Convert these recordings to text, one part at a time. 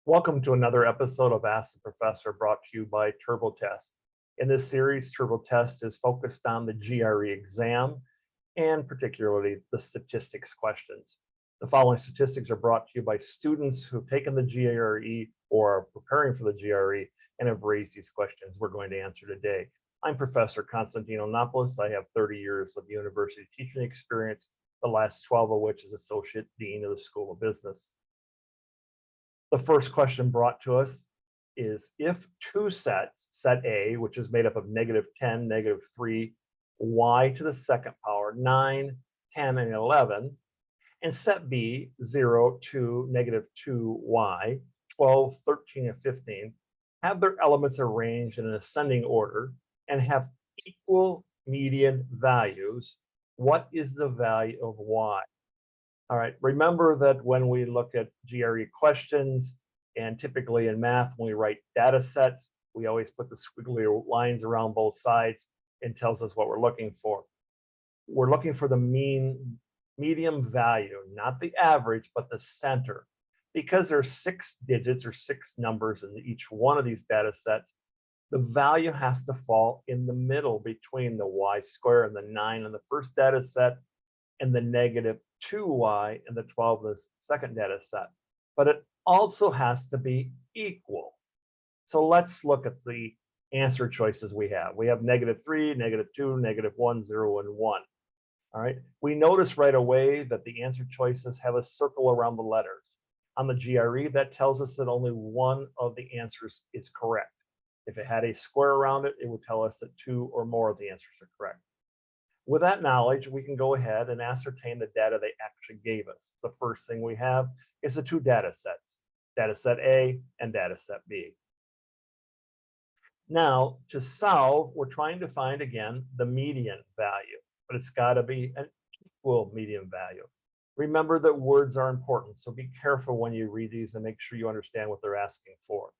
Welcome to another episode of Ask the Professor brought to you by TrboTest. In this series, TrboTest is focused on the GRE exam and particularly the statistics questions. The following statistics are brought to you by students who've taken the GRE or are preparing for the GRE and have raised these questions we're going to answer today. I'm Professor Konstantine Onapolous. I have 30 years of university teaching experience, the last 12 of which as Associate Dean of the School of Business. The first question brought to us is if two sets, set A, which is made up of -10, -3, y to the second power, 9, 10, and 11, and set B, 0, 2, -2y, 12, 13, and 15, have their elements arranged in an ascending order and have equal median values, what is the value of y? All right, remember that when we look at GRE questions, and typically in math, when we write data sets, we always put the squiggly lines around both sides and tells us what we're looking for. We're looking for the median value, not the average, but the center. Because there's 6 digits or 6 numbers in each one of these data sets, the value has to fall in the middle between the y square and the 9 in the first data set and the -2y and the 12 in the second data set. But it also has to be equal. So let's look at the answer choices we have. We have -3, -2, -1, 0, and 1. All right. We notice right away that the answer choices have a circle around the letters. On the GRE, that tells us that only one of the answers is correct. If it had a square around it, it would tell us that 2 or more of the answers are correct. With that knowledge, we can go ahead and ascertain the data they actually gave us. The first thing we have is the 2 data sets, data set A and data set B. Now, to solve, we're trying to find, again, the median value, but it's got to be an equal median value. Remember that words are important, so be careful when you read these and make sure you understand what they're asking for.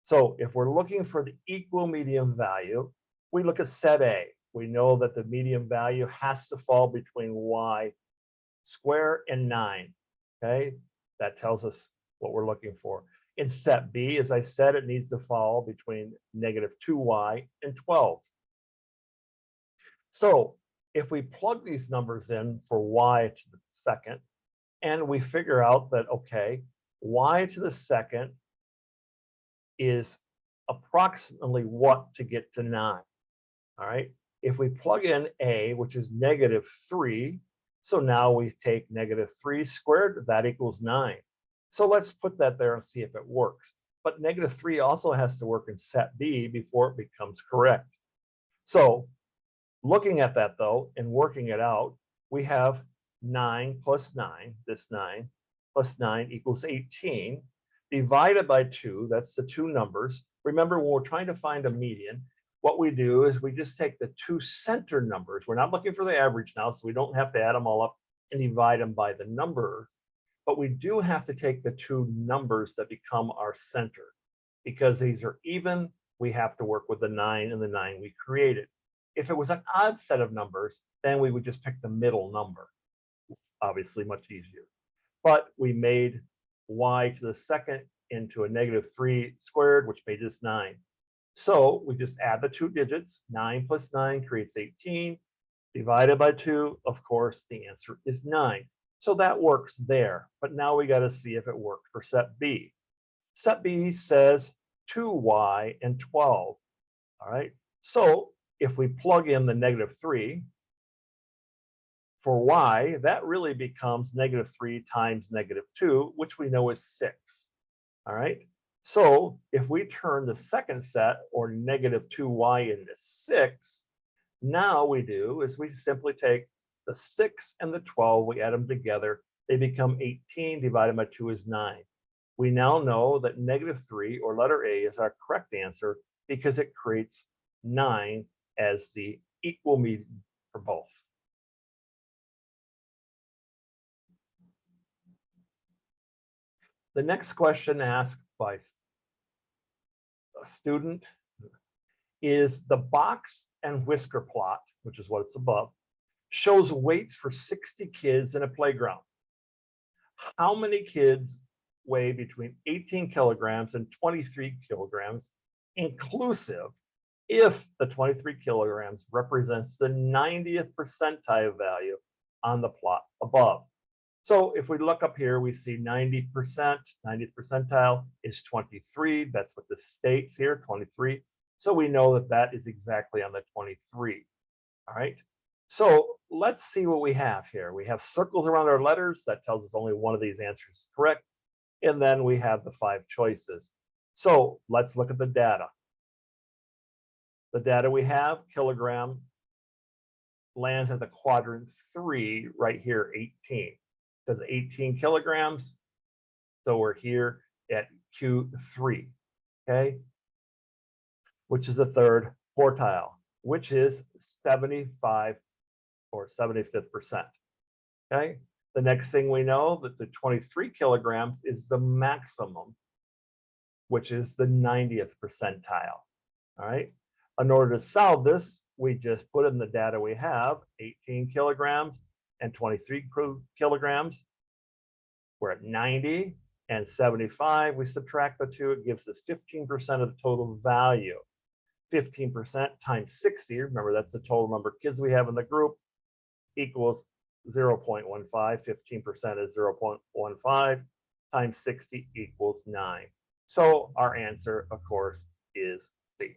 So if we're looking for the equal median value, we look at set A. We know that the median value has to fall between y square and 9, okay? That tells us what we're looking for. In set B, as I said, it needs to fall between -2y and 12. So if we plug these numbers in for y to the second, and we figure out that, okay, y to the second is approximately what to get to 9, all right? If we plug in a, which is -3, so now we take -3 squared, that equals 9. So let's put that there and see if it works. But -3 also has to work in set B before it becomes correct. So looking at that though, and working it out, we have 9 plus 9, this 9, plus 9 equals 18, divided by 2, that's the 2 numbers. Remember, when we're trying to find a median, what we do is we just take the 2 center numbers. We're not looking for the average now, so we don't have to add them all up and divide them by the number. But we do have to take the 2 numbers that become our center. Because these are even, we have to work with the 9 and the 9 we created. If it was an odd set of numbers, then we would just pick the middle number. Obviously, much easier. But we made y to the second into a -3 squared, which made this 9. So we just add the 2 digits, 9 plus 9 creates 18, divided by 2, of course, the answer is 9. So that works there, but now we got to see if it worked for set B. Set B says 2y and 12, all right? So if we plug in the -3 for y, that really becomes -3 times -2, which we know is 6, all right? So if we turn the second set, or -2y, into 6, now we do is we simply take the 6 and the 12, we add them together, they become 18, divided by 2 is 9. We now know that -3, or letter A, is our correct answer because it creates 9 as the equal median for both. The next question asked by a student is the box and whisker plot, which is what it's above, shows weights for 60 kids in a playground. How many kids weigh between 18 kilograms and 23 kilograms inclusive if the 23 kilograms represents the 90th percentile value on the plot above. So if we look up here, we see 90%, 90th percentile is 23. That's what this states here, 23. So we know that that is exactly on the 23. All right. So let's see what we have here. We have circles around our letters. That tells us only one of these answers is correct. And then we have the 5 choices. So let's look at the data. The data we have, kilogram lands at the quadrant 3 right here, 18. It says 18 kilograms. So we're here at Q3, okay? Which is the third quartile, which is 75 or 75th percent, okay? The next thing we know that the 23 kilograms is the maximum, which is the 90th percentile, all right? In order to solve this, we just put in the data we have, 18 kilograms and 23 kilograms. We're at 90 and 75. We subtract the two, it gives us 15% of the total value. 15% times 60, remember that's the total number of kids we have in the group, equals 0.15. 15% is 0.15 times 60 equals 9. So our answer, of course, is C.